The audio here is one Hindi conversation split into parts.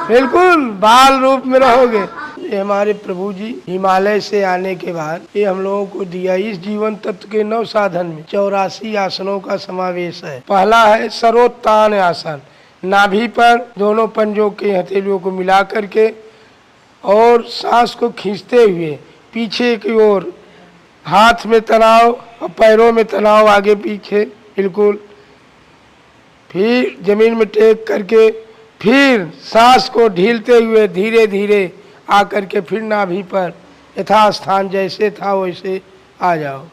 बिल्कुल बाल रूप में रहोगे। ये हमारे प्रभु जी हिमालय से आने के बाद ये हम लोगों को दिया। इस जीवन तत्व के 9 साधन में 84 आसनों का समावेश है। पहला है सरोत्तान आसन, नाभि पर दोनों पंजों के हथेलियों को मिला करके और सांस को खींचते हुए पीछे की ओर, हाथ में तनाव और पैरों में तनाव आगे पीछे बिल्कुल। फिर जमीन में टेक करके फिर सांस को ढीलते हुए धीरे धीरे आकर के फिर नाभि पर यथास्थान जैसे था वैसे आ जाओ।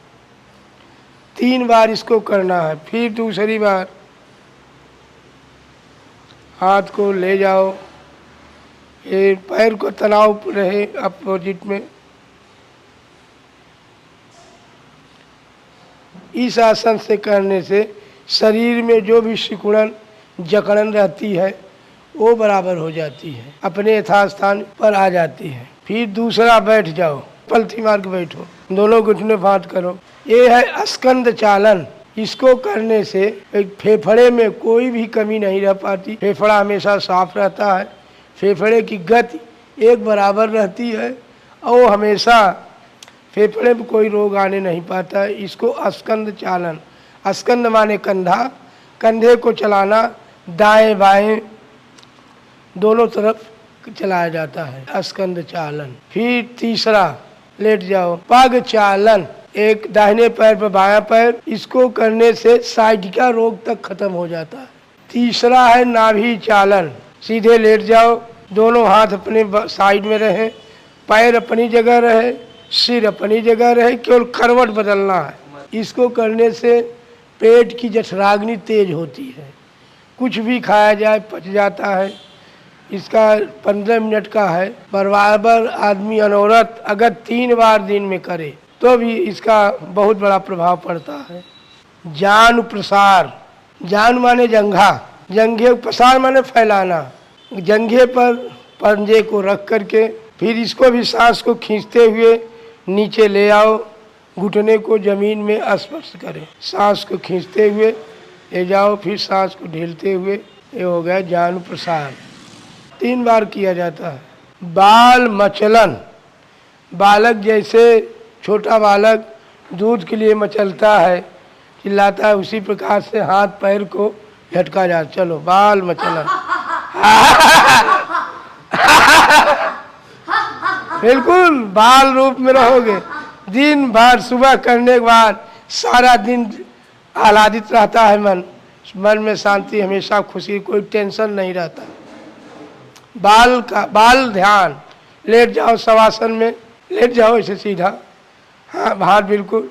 3 बार इसको करना है। फिर दूसरी बार हाथ को ले जाओ, ये पैर को तनाव रहे अपोजिट में। इस आसन से करने से शरीर में जो भी सिकुड़न जकड़न रहती है वो बराबर हो जाती है, अपने यथास्थान पर आ जाती है। फिर दूसरा बैठ जाओ, पलथी मार के बैठो, दोनों घुटने फाट करो। ये है स्कंद चालन। इसको करने से एक फेफड़े में कोई भी कमी नहीं रह पाती, फेफड़ा हमेशा साफ रहता है, फेफड़े की गति एक बराबर रहती है और हमेशा फेफड़े में कोई रोग आने नहीं पाता है। इसको स्कंद चालन, स्कंद माने कंधा, कंधे को चलाना दाएं बाएं दोनों तरफ चलाया जाता है, स्कंद चालन। फिर तीसरा लेट जाओ, पग चालन, एक दाहिने पैर पर बायां पैर, इसको करने से साइटिका रोग तक खत्म हो जाता है। तीसरा है नाभि चालन, सीधे लेट जाओ, दोनों हाथ अपने साइड में रहे, पैर अपनी जगह रहे, सिर अपनी जगह रहे, केवल करवट बदलना है। इसको करने से पेट की जठराग्नि तेज होती है, कुछ भी खाया जाए पच जाता है। इसका 15 मिनट का है। बराबर आदमी अनौरत अगर 3 बार दिन में करे तो भी इसका बहुत बड़ा प्रभाव पड़ता है। जान प्रसार, जान माने जंघा, जंघे प्रसार माने फैलाना, जंघे पर पंजे को रख करके फिर इसको भी सांस को खींचते हुए नीचे ले आओ, घुटने को जमीन में स्पर्श करें, सांस को खींचते हुए ले जाओ, फिर सांस को ढीलते हुए। ये हो गया जानु प्रसार। 3 बार किया जाता है। बाल मचलन, बालक जैसे छोटा बालक दूध के लिए मचलता है, चिल्लाता है, उसी प्रकार से हाथ पैर को झटका जा। चलो बाल मचलन। बिल्कुल बाल रूप में रहोगे। दिन भर सुबह करने के बाद सारा दिन आह्लादित रहता है मन, मन में शांति, हमेशा खुशी, कोई टेंशन नहीं रहता। बाल ध्यान, लेट जाओ शवासन में, लेट जाओ ऐसे सीधा, हाँ बाहर बिल्कुल।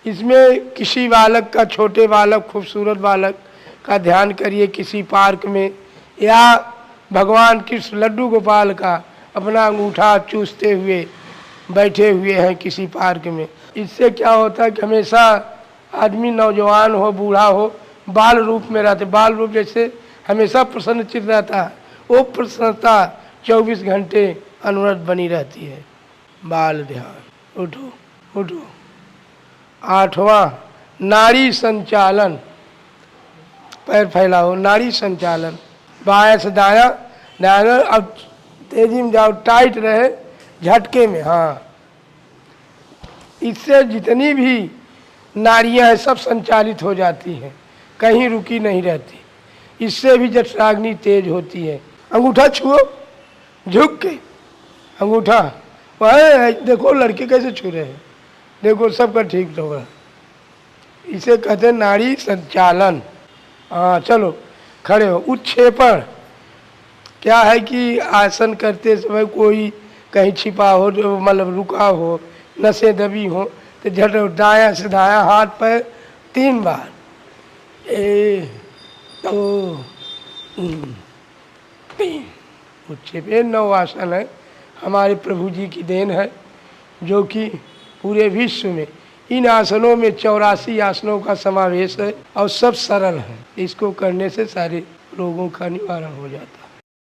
इसमें किसी बालक का, छोटे बालक, खूबसूरत बालक का ध्यान करिए किसी पार्क में, या भगवान कृष्ण लड्डू गोपाल का अपना अंगूठा चूसते हुए बैठे हुए हैं किसी पार्क में। इससे क्या होता है कि हमेशा आदमी नौजवान हो बूढ़ा हो बाल रूप में रहते, बाल रूप जैसे हमेशा प्रसन्नचित रहता है, वो प्रसन्नता 24 घंटे अनवरत बनी रहती है। बाल ध्यान, उठो उठो। 8वां नाड़ी संचालन, पैर फैलाओ, नाड़ी संचालन, बाएं से दायां, दायां, अब तेजी में जाओ, टाइट रहे झटके में, हाँ। इससे जितनी भी नाड़ियां हैं सब संचालित हो जाती हैं, कहीं रुकी नहीं रहती। इससे भी जठराग्नि तेज होती है। अंगूठा छुओ, झुक के अंगूठा, वह देखो लड़के कैसे छू रहे हैं, देखो सबका ठीक होगा। इसे कहते हैं नाड़ी संचालन। हाँ चलो खड़े हो। उत्क्षेपण क्या है कि आसन करते समय कोई कहीं छिपा हो, मतलब रुका हो, नसें दबी हो, तो झट दायां से दायां हाथ पैर 3 बार, 1 2 3। उत्क्षेप, 9 आसन है, हमारे प्रभु जी की देन है, जो कि पूरे विश्व में इन आसनों में 84 आसनों का समावेश है और सब सरल है। इसको करने से सारे रोगों का निवारण हो जाता है।